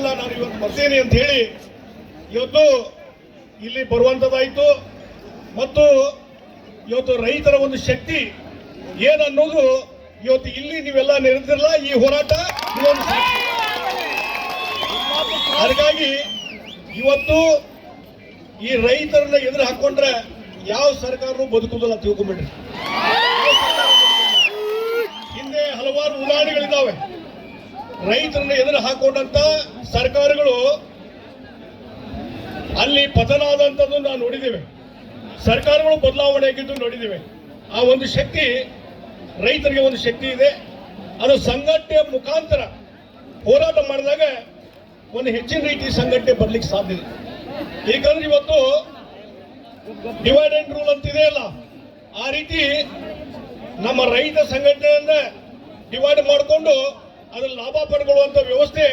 ನಿಮಗೆಲ್ಲ ನಾನು ಇವತ್ತು ಬರ್ತೇನೆ ಅಂತ ಹೇಳಿ ಇವತ್ತು ಇಲ್ಲಿ ಬರುವಂಥದ್ದಾಯಿತು. ಮತ್ತು ಇವತ್ತು ರೈತರ ಒಂದು ಶಕ್ತಿ ಏನನ್ನೋದು ಇವತ್ತು ಇಲ್ಲಿ ನೀವೆಲ್ಲ ನೆರೆದಿರಲ್ಲ, ಈ ಹೋರಾಟ ಇದೊಂದು ಸಾಕ್ಷಿ. ಹಾಗಾಗಿ ಇವತ್ತು ಈ ರೈತರನ್ನ ಎದುರು ಹಾಕೊಂಡ್ರೆ ಯಾವ ಸರ್ಕಾರನೂ ಬದುಕುವುದಿಲ್ಲ ತಿಳ್ಕೊಂಡ್ಬಿಡ್ರಿ. ಹಿಂದೆ ಹಲವಾರು ಉದಾಹರಣೆಗಳಿದ್ದಾವೆ. ರೈತರನ್ನ ಎದುರು ಹಾಕೊಂಡಂತ ಸರ್ಕಾರಗಳು ಅಲ್ಲಿ ಪತನ ಆದಂಥದ್ದು ನಾವು ನೋಡಿದ್ದೇವೆ. ಸರ್ಕಾರಗಳು ಬದಲಾವಣೆ ಆಗಿದ್ದು ನೋಡಿದ್ದೇವೆ. ಆ ಒಂದು ಶಕ್ತಿ ರೈತರಿಗೆ ಒಂದು ಶಕ್ತಿ ಇದೆ. ಅದು ಸಂಘಟನೆ ಮುಖಾಂತರ ಹೋರಾಟ ಮಾಡಿದಾಗ ಒಂದು ಹೆಚ್ಚಿನ ರೀತಿ ಸಂಘಟನೆ ಬರ್ಲಿಕ್ಕೆ ಸಾಧ್ಯ ಇದೆ. ಏಕೆಂದ್ರೆ ಇವತ್ತು ಡಿವೈಡ್ ಅಂಡ್ ರೂಲ್ ಅಂತಿದೆ ಅಲ್ಲ, ಆ ರೀತಿ ನಮ್ಮ ರೈತ ಸಂಘಟನೆಯನ್ನ ಡಿವೈಡ್ ಮಾಡಿಕೊಂಡು ಅದ್ರಲ್ಲಿ ಲಾಭ ಪಡ್ಕೊಳ್ಳುವಂತ ವ್ಯವಸ್ಥೆ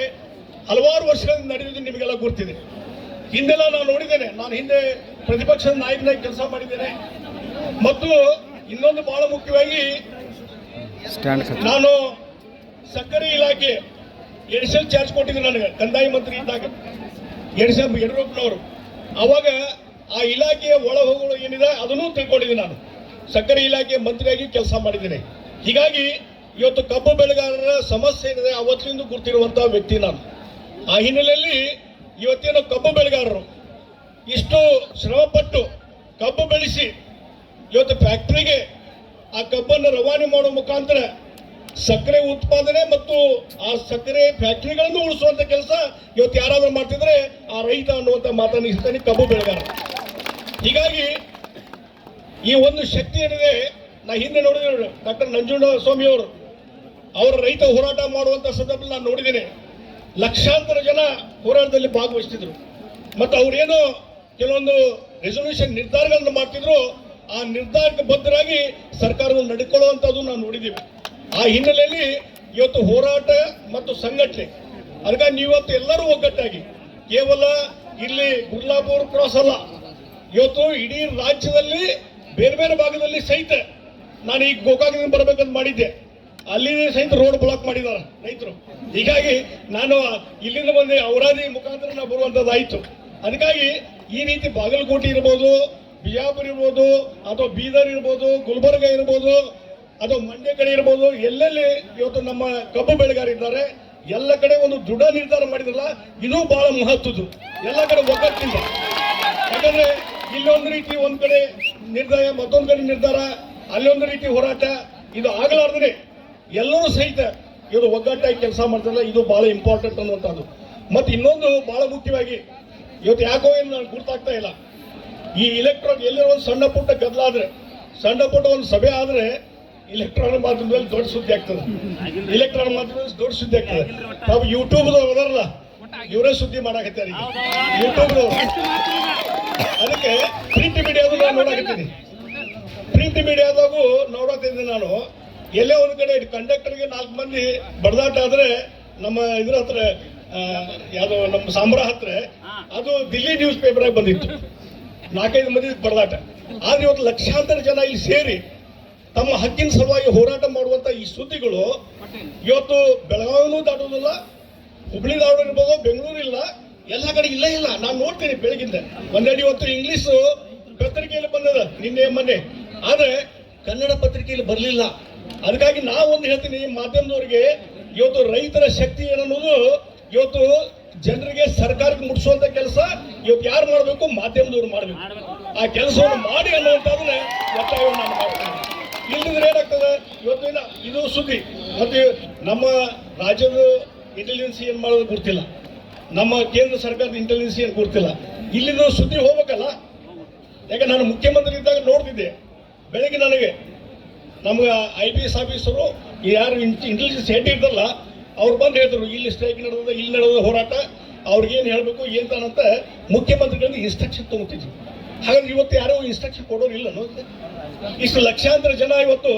ಹಲವಾರು ವರ್ಷಗಳಿಂದ ನಡೆದಿದ್ದು ನಿಮಗೆಲ್ಲ ಗೊತ್ತಿದೆ. ಹಿಂದೆಲ್ಲ ನಾನು ನೋಡಿದ್ದೇನೆ. ನಾನು ಹಿಂದೆ ಪ್ರತಿಪಕ್ಷದ ನಾಯಕನಾಗಿ ಕೆಲಸ ಮಾಡಿದ್ದೇನೆ. ಮತ್ತು ಇನ್ನೊಂದು ಬಹಳ ಮುಖ್ಯವಾಗಿ ನಾನು ಸಕ್ಕರೆ ಇಲಾಖೆ ಎಡಿಷನಲ್ ಚಾರ್ಜ್ ಕೊಟ್ಟಿದ್ದೆ ನನಗೆ ಕಂದಾಯ ಮಂತ್ರಿ ಇದ್ದಾಗ ಯಡಿಯೂರಪ್ಪನವರು. ಅವಾಗ ಆ ಇಲಾಖೆಯ ಒಳ ಹೋಗುಗಳು ಏನಿದೆ ಅದನ್ನೂ ತಿಳ್ಕೊಂಡಿದ್ದೀನಿ. ನಾನು ಸಕ್ಕರೆ ಇಲಾಖೆ ಮಂತ್ರಿಯಾಗಿ ಕೆಲಸ ಮಾಡಿದ್ದೇನೆ. ಹೀಗಾಗಿ ಇವತ್ತು ಕಬ್ಬು ಬೆಳೆಗಾರರ ಸಮಸ್ಯೆ ಏನಿದೆ ಅವತ್ತಿನಿಂದ ಗುರ್ತಿರುವಂತಹ ವ್ಯಕ್ತಿ ನಾನು. ಆ ಹಿನ್ನೆಲೆಯಲ್ಲಿ ಇವತ್ತೇನು ಕಬ್ಬು ಬೆಳೆಗಾರರು ಇಷ್ಟು ಶ್ರಮಪಟ್ಟು ಕಬ್ಬು ಬೆಳೆಸಿ ಇವತ್ತು ಫ್ಯಾಕ್ಟರಿಗೆ ಆ ಕಬ್ಬನ್ನು ರವಾನೆ ಮಾಡುವ ಮುಖಾಂತರ ಸಕ್ಕರೆ ಉತ್ಪಾದನೆ ಮತ್ತು ಆ ಸಕ್ಕರೆ ಫ್ಯಾಕ್ಟರಿಗಳನ್ನು ಉಳಿಸುವಂತ ಕೆಲಸ ಇವತ್ತು ಯಾರಾದ್ರೂ ಮಾಡ್ತಿದ್ರೆ ಆ ರೈತ ಅನ್ನುವಂತ ಮಾತನ್ನು ಇರ್ತಾನೆ ಕಬ್ಬು ಬೆಳೆಗಾರ. ಹೀಗಾಗಿ ಈ ಒಂದು ಶಕ್ತಿ ಏನಿದೆ, ನಾ ಹಿಂದೆ ನೋಡಿದ್ರೆ ಡಾಕ್ಟರ್ ನಂಜುಂಡಸ್ವಾಮಿ ಅವರು ಅವರ ರೈತ ಹೋರಾಟ ಮಾಡುವಂತ ಸಂದರ್ಭದಲ್ಲಿ ನಾನು ನೋಡಿದ್ದೇನೆ. ಲಕ್ಷಾಂತರ ಜನ ಹೋರಾಟದಲ್ಲಿ ಭಾಗವಹಿಸ್ತಿದ್ರು. ಮತ್ತು ಅವರೇನೋ ಕೆಲವೊಂದು ರೆಸೊಲ್ಯೂಷನ್ ನಿರ್ಧಾರಗಳನ್ನು ಮಾಡ್ತಿದ್ರು. ಆ ನಿರ್ಧಾರಕ್ಕೆ ಬದ್ಧರಾಗಿ ಸರ್ಕಾರವನ್ನು ನಡ್ಕೊಳ್ಳುವಂಥದ್ದು ನಾವು ನೋಡಿದ್ದೀವಿ. ಆ ಹಿನ್ನೆಲೆಯಲ್ಲಿ ಇವತ್ತು ಹೋರಾಟ ಮತ್ತು ಸಂಘಟನೆ, ಅದಕ್ಕಾಗಿ ನೀವತ್ತು ಎಲ್ಲರೂ ಒಗ್ಗಟ್ಟಾಗಿ, ಕೇವಲ ಇಲ್ಲಿ ಗುರ್ಲಾಪುರ ಕ್ರಾಸ್ ಅಲ್ಲ, ಇವತ್ತು ಇಡೀ ರಾಜ್ಯದಲ್ಲಿ ಬೇರೆ ಬೇರೆ ಭಾಗದಲ್ಲಿ ಸಹಿತ ನಾನು ಈಗ ಗೋಕಾಕದಿಂದ ಬರಬೇಕಂತ ಮಾಡಿದ್ದೆ, ಅಲ್ಲಿ ಸಹಿತ ರೋಡ್ ಬ್ಲಾಕ್ ಮಾಡಿದ್ದಾರೆ ರೈತರು. ಹೀಗಾಗಿ ನಾನು ಇಲ್ಲಿಂದ ಬಂದು ಔರಾದಿ ಮುಖಾಂತರ ನಾವು ಬರುವಂಥದ್ದಾಯಿತು. ಅದಕ್ಕಾಗಿ ಈ ರೀತಿ ಬಾಗಲಕೋಟೆ ಇರ್ಬೋದು, ಬಿಜಾಪುರ ಇರ್ಬೋದು, ಅಥವಾ ಬೀದರ್ ಇರ್ಬೋದು, ಗುಲ್ಬರ್ಗ ಇರ್ಬೋದು, ಅಥವಾ ಮಂಡ್ಯ ಕಡೆ ಇರ್ಬೋದು, ಎಲ್ಲೆಲ್ಲಿ ಇವತ್ತು ನಮ್ಮ ಕಬ್ಬು ಬೆಳೆಗಾರಿದ್ದಾರೆ ಎಲ್ಲ ಕಡೆ ಒಂದು ದೃಢ ನಿರ್ಧಾರ ಮಾಡಿದ್ರಲ್ಲ, ಇದು ಬಹಳ ಮಹತ್ವದ್ದು. ಎಲ್ಲ ಕಡೆ ಒಗ್ಗಟ್ಟಿಂದ, ಯಾಕಂದ್ರೆ ಇಲ್ಲೊಂದು ರೀತಿ ಒಂದ್ ಕಡೆ ನಿರ್ಧಾರ, ಮತ್ತೊಂದು ಕಡೆ ನಿರ್ಧಾರ, ಅಲ್ಲೊಂದು ರೀತಿ ಹೋರಾಟ, ಇದು ಆಗಲಾರ್ದೇ ಎಲ್ಲರೂ ಸಹಿತ ಇವರು ಒಗ್ಗಟ್ಟಾಗಿ ಕೆಲಸ ಮಾಡ್ತಾರಲ್ಲ, ಇದು ಬಹಳ ಇಂಪಾರ್ಟೆಂಟ್ ಅನ್ನುವಂಥದ್ದು. ಮತ್ತೆ ಇನ್ನೊಂದು ಬಹಳ ಮುಖ್ಯವಾಗಿ ಇವತ್ತು ಯಾಕೋ ಏನು ನಾನು ಗುರ್ತಾಗ್ತಾ ಇಲ್ಲ, ಈ ಇಲೆಕ್ಟ್ರಾನ್ ಎಲ್ಲರೂ ಒಂದು ಸಣ್ಣ ಪುಟ್ಟ ಗದ್ದಲಾದ್ರೆ, ಸಣ್ಣ ಪುಟ್ಟ ಒಂದು ಸಭೆ ಆದ್ರೆ ಇಲೆಕ್ಟ್ರಾನಿಕ್ ಮಾಧ್ಯಮದಲ್ಲಿ ದೊಡ್ಡ ಸುದ್ದಿ ಆಗ್ತದೆ. ಇಲೆಕ್ಟ್ರಾನಿಕ್ ಮಾಧ್ಯಮದಲ್ಲಿ ದೊಡ್ಡ ಸುದ್ದಿ ಆಗ್ತದೆ. ನಾವು ಯೂಟ್ಯೂಬ್ದವ್ರು ಅದರಲ್ಲ, ಇವರೇ ಸುದ್ದಿ ಮಾಡಾಕತ್ತಾರೆ ಯೂಟ್ಯೂಬ್ದವ್ರು. ಅದಕ್ಕೆ ಪ್ರಿಂಟ್ ಮೀಡಿಯಾದ ನಾನು ನೋಡಾಕತ್ತೀನಿ. ಪ್ರಿಂಟ್ ಮೀಡಿಯಾದಾಗೂ ನೋಡತ್ತಿದ್ದೆ ನಾನು. ಎಲ್ಲೇ ಒಂದು ಕಡೆ ಕಂಡಕ್ಟರ್ಗೆ 4 ಮಂದಿ ಬಡದಾಟ ಆದ್ರೆ ನಮ್ಮ ಇದ್ರ ಹತ್ರ ಯಾವ್ದೋ ನಮ್ಮ ಸಾಂಬ್ರಾ ಹತ್ರ ಅದು ದಿಲ್ಲಿ ನ್ಯೂಸ್ ಪೇಪರ್ ಆಗಿ ಬಂದಿತ್ತು, 4-5 ಮಂದಿ ಬಡದಾಟ. ಆದ್ರೆ ಇವತ್ತು ಲಕ್ಷಾಂತರ ಜನ ಇಲ್ಲಿ ಸೇರಿ ತಮ್ಮ ಹಕ್ಕಿನ ಸಲುವಾಗಿ ಹೋರಾಟ ಮಾಡುವಂತ ಈ ಸುದ್ದಿಗಳು ಇವತ್ತು ಬೆಳಗಾವಿನೂ ದಾಟೋದಿಲ್ಲ, ಹುಬ್ಳಿ ದಾಟೋದಿರ್ಬೋದು, ಬೆಂಗಳೂರು ಇಲ್ಲ, ಎಲ್ಲ ಕಡೆ ಇಲ್ಲ. ನಾನು ನೋಡ್ತೀನಿ ಬೆಳಗಿಂದ ಒಂದೆರಡು ಇವತ್ತು ಇಂಗ್ಲಿಷ್ ಪತ್ರಿಕೆಯಲ್ಲಿ ಬಂದದ ನಿನ್ನೆ ಮೊನ್ನೆ, ಆದ್ರೆ ಕನ್ನಡ ಪತ್ರಿಕೆಯಲ್ಲಿ ಬರಲಿಲ್ಲ. ಅದಕ್ಕಾಗಿ ನಾವೊಂದು ಹೇಳ್ತೀನಿ ಮಾಧ್ಯಮದವರಿಗೆ, ಇವತ್ತು ರೈತರ ಶಕ್ತಿ ಏನನ್ನೋದು ಇವತ್ತು ಜನರಿಗೆ ಸರ್ಕಾರಕ್ಕೆ ಮುಟ್ಟಿಸುವಂತ ಕೆಲಸ ಇವತ್ತು ಯಾರು ಮಾಡಬೇಕು? ಮಾಧ್ಯಮದವ್ರು ಮಾಡಬೇಕು. ಆ ಕೆಲಸವನ್ನು ಮಾಡಿ ಅನ್ನುವಂಥದ್ದನ್ನ ಒತ್ತಾಯವನ್ನು ನಾನು ಮಾಡ್ತೀನಿ. ಇಲ್ಲಿದ್ರೆ ಏನಾಗ್ತದೆ, ಇವತ್ತಿನ ಇದು ಸುದ್ದಿ ಮತ್ತೆ ನಮ್ಮ ರಾಜ್ಯದ ಇಂಟೆಲಿಜೆನ್ಸ್ ಏನ್ ಮಾಡೋದು ಗೊತ್ತಿಲ್ಲ, ನಮ್ಮ ಕೇಂದ್ರ ಸರ್ಕಾರದ ಇಂಟೆಲಿಜೆನ್ಸ್ ಏನು ಗೊತ್ತಿಲ್ಲ. ಇಲ್ಲಿಂದ ಸುದ್ದಿ ಹೋಗ್ಬೇಕಲ್ಲ. ಯಾಕೆ ನಾನು ಮುಖ್ಯಮಂತ್ರಿ ಇದ್ದಾಗ ನೋಡ್ತಿದ್ದೆ, ಬೆಳಗ್ಗೆ ನನಗೆ ನಮ್ಗೆ IPS ಆಫೀಸರು ಯಾರು ಇಂಟೆಲಿಜೆನ್ಸ್ ಹೆಡ್ ಇರ್ತಲ್ಲ ಅವ್ರು ಬಂದು ಹೇಳ್ತಾರೆ, ಇಲ್ಲಿ ಸ್ಟ್ರೈಕ್ ನಡೆದ, ಇಲ್ಲಿ ನಡೆದ ಹೋರಾಟ, ಅವ್ರಿಗೇನು ಹೇಳಬೇಕು ಏನಂತ ಮುಖ್ಯಮಂತ್ರಿಗಳಿಂದ ಇನ್ಸ್ಟ್ರಕ್ಷನ್ ತಗೋತಿದ್ವಿ. ಹಾಗಾದ್ರೆ ಇವತ್ತು ಯಾರೋ ಇನ್ಸ್ಟ್ರಕ್ಷನ್ ಕೊಡೋರು ಇಲ್ಲ ಅನ್ನೋದು. ಇಷ್ಟು ಲಕ್ಷಾಂತರ ಜನ ಇವತ್ತು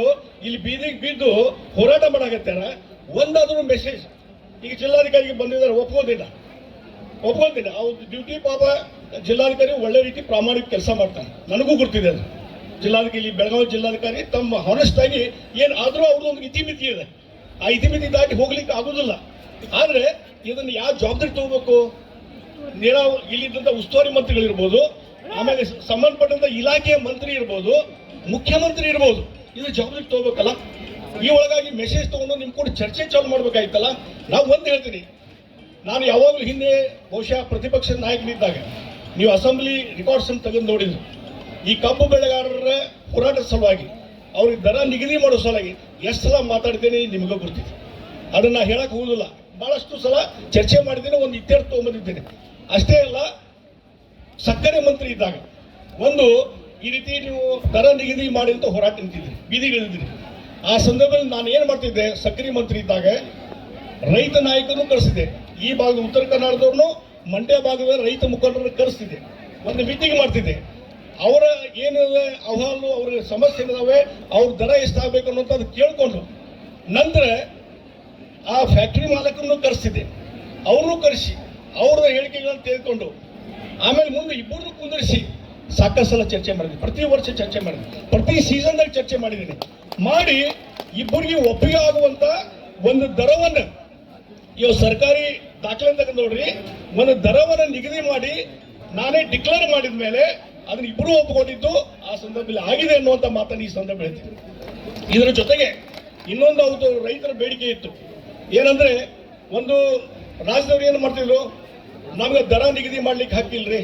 ಇಲ್ಲಿ ಬೀದಿಗೆ ಬಿದ್ದು ಹೋರಾಟ ಮಾಡಾಕತ್ತಾರ. ಒಂದಾದ್ರೂ ಮೆಸೇಜ್ ಈಗ ಜಿಲ್ಲಾಧಿಕಾರಿಗೆ ಬಂದಿದ್ದಾರೆ, ಒಪ್ಕೋದಿಲ್ಲ. ಅವ್ರ ಡ್ಯೂಟಿ ಪಾಪ ಜಿಲ್ಲಾಧಿಕಾರಿ ಒಳ್ಳೆ ರೀತಿ ಪ್ರಾಮಾಣಿಕ ಕೆಲಸ ಮಾಡ್ತಾನೆ, ನನಗೂ ಗೊತ್ತಿದೆ ಅದು. ಜಿಲ್ಲಾಧಿಕಾರಿ ಇಲ್ಲಿ ಬೆಳಗಾವಿ ಜಿಲ್ಲಾಧಿಕಾರಿ ತಮ್ಮ ಹಾನೆಸ್ಟ್ ಆಗಿ ಏನು ಆದರೂ ಅವ್ರದ್ದು ಒಂದು ಇತಿಮಿತಿ ಇದೆ, ಆ ಇತಿಮಿತಿ ದಾಟಿ ಹೋಗ್ಲಿಕ್ಕೆ ಆಗುದಿಲ್ಲ. ಆದ್ರೆ ಇದನ್ನು ಯಾವ ಜವಾಬ್ದಾರಿ ತಗೋಬೇಕು? ಇಲ್ಲಿದ್ದಂಥ ಉಸ್ತುವಾರಿ ಮಂತ್ರಿಗಳಿರ್ಬೋದು, ಆಮೇಲೆ ಸಂಬಂಧಪಟ್ಟಂತ ಇಲಾಖೆಯ ಮಂತ್ರಿ ಇರ್ಬೋದು, ಮುಖ್ಯಮಂತ್ರಿ ಇರ್ಬೋದು, ಇದು ಜವಾಬ್ದಾರಿ ತಗೋಬೇಕಲ್ಲ. ಈ ಒಳಗಾಗಿ ಮೆಸೇಜ್ ತಗೊಂಡು ನಿಮ್ ಕೂಡ ಚರ್ಚೆ ಚಾಲು ಮಾಡ್ಬೇಕಾಯ್ತಲ್ಲ. ನಾವು ಒಂದು ಹೇಳ್ತೀನಿ, ನಾನು ಯಾವಾಗಲೂ ಹಿಂದೆ ಬಹುಶಃ ಪ್ರತಿಪಕ್ಷದ ನಾಯಕನಿದ್ದಾಗ ನೀವು ಅಸೆಂಬ್ಲಿ ರೆಕಾರ್ಡ್ಸ್ ಅನ್ನು ತೆಗೆದು ನೋಡಿದ್ರು, ಈ ಕಬ್ಬು ಬೆಳೆಗಾರರ ಹೋರಾಟದ ಸಲುವಾಗಿ ಅವ್ರಿಗೆ ದರ ನಿಗದಿ ಮಾಡೋ ಸಲುವಾಗಿ ಎಷ್ಟು ಸಲ ಮಾತಾಡ್ತೇನೆ ನಿಮಗೂ ಗೊತ್ತಿದೆ. ಅದನ್ನ ಹೇಳಕ್ ಹೋಗುದಿಲ್ಲ, ಬಹಳಷ್ಟು ಸಲ ಚರ್ಚೆ ಮಾಡಿದ್ದೇನೆ, ಒಂದು ಇತ್ಯರ್ಥ ತಗೊಂಡ್ಬಂದಿದ್ದೇನೆ. ಅಷ್ಟೇ ಅಲ್ಲ, ಸಕ್ಕರೆ ಮಂತ್ರಿ ಇದ್ದಾಗ ಒಂದು ಈ ರೀತಿ ನೀವು ದರ ನಿಗದಿ ಮಾಡಿ ಅಂತ ಹೋರಾಟ ನಿಂತಿದ್ರಿ, ಬೀದಿಗಳಿದ್ರಿ. ಆ ಸಂದರ್ಭದಲ್ಲಿ ನಾನು ಏನು ಮಾಡ್ತಿದ್ದೆ, ಸಕ್ಕರೆ ಮಂತ್ರಿ ಇದ್ದಾಗ ರೈತ ನಾಯಕರನ್ನು ಕರೆಸಿದೆ, ಈ ಭಾಗದ ಉತ್ತರ ಕರ್ನಾಟಕದವ್ರನ್ನು, ಮಂಡ್ಯ ಭಾಗದ ರೈತ ಮುಖಂಡರನ್ನು ಕರೆಸ್ತಿದ್ದೆ, ಒಂದು ಮೀಟಿಂಗ್ ಮಾಡ್ತಿದ್ದೆ. ಅವರ ಏನಿದೆ ಅಹವಾಲು, ಅವ್ರ ಸಮಸ್ಯೆ ಏನಿದಾವೆ, ಅವ್ರ ದರ ಎಷ್ಟಾಗಬೇಕು ಅನ್ನೋಂಥದ್ದು ಕೇಳ್ಕೊಂಡು ನಂತರ ಆ ಫ್ಯಾಕ್ಟ್ರಿ ಮಾಲಕರನ್ನು ಕರೆಸ್ತಿದ್ದೆ, ಅವ್ರನ್ನೂ ಕರೆಸಿ ಅವ್ರ ಹೇಳಿಕೆಗಳನ್ನು ತೆಗೆದುಕೊಂಡು ಆಮೇಲೆ ಮುಂದೆ ಇಬ್ಬರನ್ನು ಕುಂದಿರಿಸಿ ಸಾಕಷ್ಟು ಸಲ ಚರ್ಚೆ ಮಾಡಿದ್ವಿ. ಪ್ರತಿ ವರ್ಷ ಚರ್ಚೆ ಮಾಡಿದ್ವಿ, ಪ್ರತಿ ಸೀಸನ್ದಾಗ ಚರ್ಚೆ ಮಾಡಿದ್ದೀನಿ. ಮಾಡಿ ಇಬ್ಬರಿಗೆ ಒಪ್ಪಿಗೆ ಆಗುವಂತ ಒಂದು ದರವನ್ನು, ಇವಾಗ ಸರ್ಕಾರಿ ದಾಖಲೆ ತೆಗೆದು ನೋಡ್ರಿ, ಒಂದು ದರವನ್ನು ನಿಗದಿ ಮಾಡಿ ನಾನೇ ಡಿಕ್ಲೇರ್ ಮಾಡಿದ ಮೇಲೆ ಅದನ್ನ ಇಬ್ಬರು ಒಪ್ಪಿಕೊಂಡಿದ್ದು ಆ ಸಂದರ್ಭದಲ್ಲಿ ಆಗಿದೆ ಅನ್ನುವಂಥ ಮಾತನ್ನು ಈ ಸಂದರ್ಭ ಹೇಳ್ತೀನಿ. ಇದರ ಜೊತೆಗೆ ಇನ್ನೊಂದು ಅವ್ರದ್ದು ರೈತರ ಬೇಡಿಕೆ ಇತ್ತು, ಏನಂದ್ರೆ ಒಂದು ರಾಜ್ಯದವ್ರು ಏನು ಮಾಡ್ತಿದ್ರು, ನಮ್ಗೆ ದರ ನಿಗದಿ ಮಾಡ್ಲಿಕ್ಕೆ ಹಕ್ಕಿಲ್ರಿ,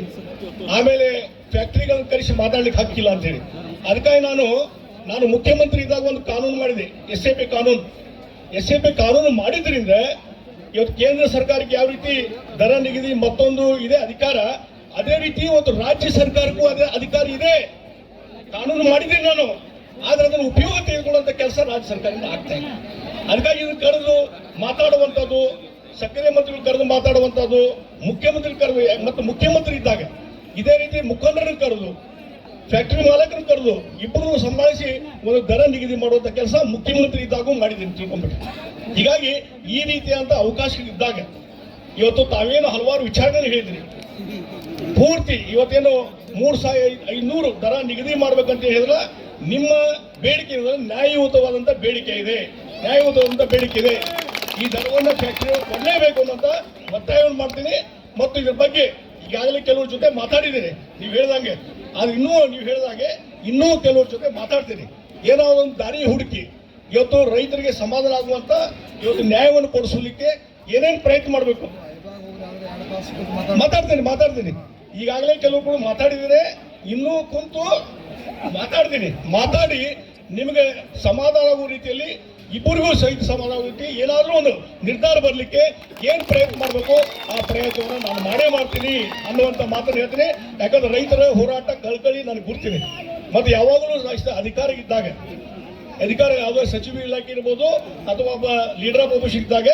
ಆಮೇಲೆ ಫ್ಯಾಕ್ಟ್ರಿಗಳನ್ನ ಕರೆಸಿ ಮಾತಾಡ್ಲಿಕ್ಕೆ ಹಕ್ಕಿಲ್ಲ ಅಂತೇಳಿ. ಅದಕ್ಕಾಗಿ ನಾನು ಮುಖ್ಯಮಂತ್ರಿ ಇದ್ದಾಗ ಒಂದು ಕಾನೂನು ಮಾಡಿದೆ, SAP ಕಾನೂನು. SAP ಕಾನೂನು ಮಾಡಿದ್ರಿಂದ ಇವತ್ತು ಕೇಂದ್ರ ಸರ್ಕಾರಕ್ಕೆ ಯಾವ ರೀತಿ ದರ ನಿಗದಿ ಮತ್ತೊಂದು ಇದೆ ಅಧಿಕಾರ, ಅದೇ ರೀತಿ ಒಂದು ರಾಜ್ಯ ಸರ್ಕಾರಕ್ಕೂ ಅದೇ ಅಧಿಕಾರ ಇದೆ. ಕಾನೂನು ಮಾಡಿದ್ದೀನಿ ನಾನು, ಆದ್ರೆ ಅದನ್ನು ಉಪಯೋಗ ತೆಗೆದುಕೊಳ್ಳುವಂತ ಕೆಲಸ ರಾಜ್ಯ ಸರ್ಕಾರದಿಂದ ಆಗ್ತಾ ಇದೆ. ಅದಕ್ಕಾಗಿ ಇದನ್ನು ಕರೆದು ಮಾತಾಡುವಂಥದ್ದು, ಸಕ್ಕರೆ ಮಂತ್ರಿಗಳು ಕರೆದು ಮಾತಾಡುವಂಥದ್ದು, ಮುಖ್ಯಮಂತ್ರಿ ಕರೆದು, ಮತ್ತು ಮುಖ್ಯಮಂತ್ರಿ ಇದ್ದಾಗ ಇದೇ ರೀತಿ ಮುಖಂಡರನ್ನು ಕರೆದು, ಫ್ಯಾಕ್ಟರಿ ಮಾಲಕರನ್ನು ಕರೆದು ಇಬ್ಬರು ಸಂಭಾಳಿಸಿ ಒಂದು ದರ ನಿಗದಿ ಮಾಡುವಂತ ಕೆಲಸ ಮುಖ್ಯಮಂತ್ರಿ ಇದ್ದಾಗೂ ಮಾಡಿದ್ದೀನಿ, ತಿಳ್ಕೊಂಡ್ಬಿಟ್ಟು. ಹೀಗಾಗಿ ಈ ರೀತಿಯಾದಂಥ ಅವಕಾಶ ಇದ್ದಾಗ ಇವತ್ತು ತಾವೇನು ಹಲವಾರು ವಿಚಾರಗಳನ್ನು ಹೇಳಿದ್ರಿ, ಪೂರ್ತಿ ಇವತ್ತೇನು 3,500 ದರ ನಿಗದಿ ಮಾಡ್ಬೇಕಂತ ಹೇಳಿದ್ರೆ ನಿಮ್ಮ ಬೇಡಿಕೆ ನ್ಯಾಯಯುತವಾದಂಥ ಬೇಡಿಕೆ ಇದೆ, ನ್ಯಾಯಯುತವಾದಂಥ ಬೇಡಿಕೆ ಇದೆ. ಈ ದರವನ್ನು ಫ್ಯಾಕ್ಟರಿ ಕೊಡಲೇಬೇಕು ಅನ್ನೋಂಥ ಒತ್ತಾಯವನ್ನು ಮಾಡ್ತೀನಿ. ಮತ್ತು ಇದ್ರ ಬಗ್ಗೆ ಈಗಾಗಲೇ ಕೆಲವ್ರ ಜೊತೆ ಮಾತಾಡಿದ್ದೀನಿ, ನೀವು ಹೇಳ್ದಂಗೆ. ಅದು ನೀವು ಹೇಳ್ದಾಗೆ ಇನ್ನೂ ಕೆಲವ್ರ ಜೊತೆ ಮಾತಾಡ್ತೀನಿ. ಏನೋ ಒಂದು ದಾರಿ ಹುಡುಕಿ ಇವತ್ತು ರೈತರಿಗೆ ಸಮಾಧಾನ ಆಗುವಂತ ಇವತ್ತು ನ್ಯಾಯವನ್ನು ಕೊಡಿಸಲಿಕ್ಕೆ ಏನೇನು ಪ್ರಯತ್ನ ಮಾಡಬೇಕು ಮಾತಾಡ್ತೀನಿ. ಈಗಾಗಲೇ ಕೆಲವರು ಮಾತಾಡಿದರೆ ಇನ್ನೂ ಕುಂತು ಮಾತಾಡಿ ನಿಮಗೆ ಸಮಾಧಾನ ಆಗುವ ರೀತಿಯಲ್ಲಿ, ಇಬ್ಬರಿಗೂ ಸಹಿತ ಸಮಾಧಾನ ಆಗುವ ರೀತಿ ಏನಾದರೂ ಒಂದು ನಿರ್ಧಾರ ಬರಲಿಕ್ಕೆ ಏನು ಪ್ರಯತ್ನ ಮಾಡಬೇಕು ಆ ಪ್ರಯತ್ನವನ್ನು ನಾನು ಮಾಡೇ ಮಾಡ್ತೀನಿ ಅನ್ನುವಂಥ ಮಾತನ್ನು ಹೇಳ್ತೀನಿ. ಯಾಕಂದ್ರೆ ರೈತರ ಹೋರಾಟ ಕಳ್ಕಳಿ ನನಗೆ ಗುರ್ತೀನಿ. ಮತ್ತು ಯಾವಾಗಲೂ ಅಧಿಕಾರ ಇದ್ದಾಗ, ಯಾವುದೋ ಸಚಿವ ಇಲಾಖೆ ಇರ್ಬೋದು ಅಥವಾ ಒಬ್ಬ ಲೀಡರ್ ಆಫ್ ಒಪೋಸಿಷನ್ ಇದ್ದಾಗ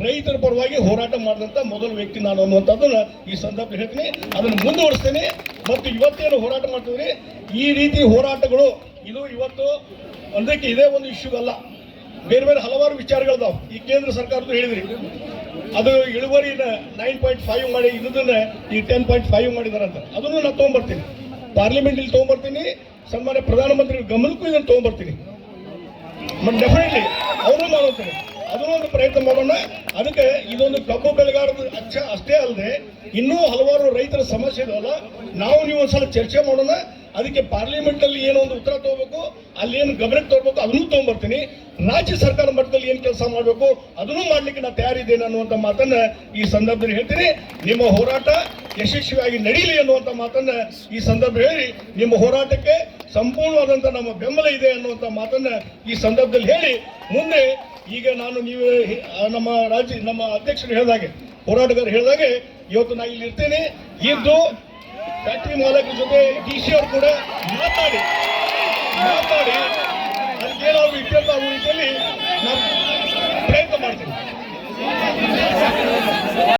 ರೈತರ ಪರವಾಗಿ ಹೋರಾಟ ಮಾಡಿದಂಥ ಮೊದಲ ವ್ಯಕ್ತಿ ನಾನು ಅನ್ನುವಂಥದ್ದನ್ನ ಈ ಸಂದರ್ಭ ಹೇಳ್ತೀನಿ. ಅದನ್ನು ಮುಂದುವರಿಸ್ತೇನೆ. ಮತ್ತು ಇವತ್ತೇನು ಹೋರಾಟ ಮಾಡ್ತಿದ್ರಿ, ಈ ರೀತಿ ಹೋರಾಟಗಳು ಇದು ಇವತ್ತು ಒಂದಕ್ಕೆ ಇದೇ ಒಂದು ಇಶ್ಯೂ ಅಲ್ಲ, ಬೇರೆ ಬೇರೆ ಹಲವಾರು ವಿಚಾರಗಳಿದಾವೆ. ಈ ಕೇಂದ್ರ ಸರ್ಕಾರದ್ದು ಹೇಳಿದ್ರಿ, ಅದು ಇಳುವರಿನ 9.5 ಮಾಡಿ ಇದನ್ನ ಈ 10.5 ಮಾಡಿದಾರಂತ. ಅದನ್ನು ನಾನು ತೊಗೊಂಡ್ಬರ್ತೀನಿ, ಪಾರ್ಲಿಮೆಂಟ್ ಇಲ್ಲಿ ತೊಗೊಂಡ್ಬರ್ತೀನಿ, ಸನ್ಮಾನ್ಯ ಪ್ರಧಾನಮಂತ್ರಿ ಗಮನಕ್ಕೂ ಇದನ್ನು ತೊಗೊಂಡ್ಬರ್ತೀನಿ. ಡೆಫಿನೆಟ್ಲಿ ಅವರು ಮಾಡುತ್ತಾರೆ, ಅದನ್ನು ಒಂದು ಪ್ರಯತ್ನ ಮಾಡೋಣ. ಅದಕ್ಕೆ ಇದೊಂದು ಕಬ್ಬು ಬೆಳೆಗಾರರು ಅಷ್ಟೇ ಅಲ್ಲದೆ ಇನ್ನೂ ಹಲವಾರು ರೈತರ ಸಮಸ್ಯೆ ಇದೆಯಲ್ಲ, ನೀವು ಒಂದ್ಸಲ ಚರ್ಚೆ ಮಾಡೋಣ. ಅದಕ್ಕೆ ಪಾರ್ಲಿಮೆಂಟ್ ಅಲ್ಲಿ ಏನೋ ಒಂದು ಉತ್ತರ ತಗೋಬೇಕು, ಅಲ್ಲಿ ಏನು ಗಮನಕ್ಕೆ ತಗೋಬೇಕು ಅದನ್ನು ತಗೊಂಡ್ಬರ್ತೀನಿ. ರಾಜ್ಯ ಸರ್ಕಾರ ಮಟ್ಟದಲ್ಲಿ ಏನು ಕೆಲಸ ಮಾಡಬೇಕು ಅದನ್ನು ಮಾಡ್ಲಿಕ್ಕೆ ನಾನು ತಯಾರಿದ್ದೇನೆ ಅನ್ನುವಂಥ ಮಾತನ್ನ ಈ ಸಂದರ್ಭದಲ್ಲಿ ಹೇಳ್ತೀನಿ. ನಿಮ್ಮ ಹೋರಾಟ ಯಶಸ್ವಿಯಾಗಿ ನಡೀಲಿ ಅನ್ನುವಂಥ ಮಾತನ್ನ ಈ ಸಂದರ್ಭ ಹೇಳಿ, ನಿಮ್ಮ ಹೋರಾಟಕ್ಕೆ ಸಂಪೂರ್ಣವಾದಂಥ ನಮ್ಮ ಬೆಂಬಲ ಇದೆ ಅನ್ನುವಂಥ ಮಾತನ್ನ ಈ ಸಂದರ್ಭದಲ್ಲಿ ಹೇಳಿ, ಮುಂದೆ ಈಗ ನೀವು ನಮ್ಮ ಅಧ್ಯಕ್ಷರು ಹೇಳಿದಾಗೆ, ಹೋರಾಟಗಾರರು ಹೇಳಿದಾಗೆ ಇವತ್ತು ನಾನು ಇಲ್ಲಿ ಇರ್ತೇನೆ. ಇದ್ದು ಫ್ಯಾಕ್ಟ್ರಿ ಮಾಲಕರ ಜೊತೆ DC ಅವರು ಕೂಡ ಮಾತಾಡಿ ಅದಕ್ಕೇನಾದ್ರು ಇತ್ಯರ್ಥ ಆಗುವ ರೀತಿಯಲ್ಲಿ ನಾನು ಪ್ರಯತ್ನ ಮಾಡ್ತೀನಿ.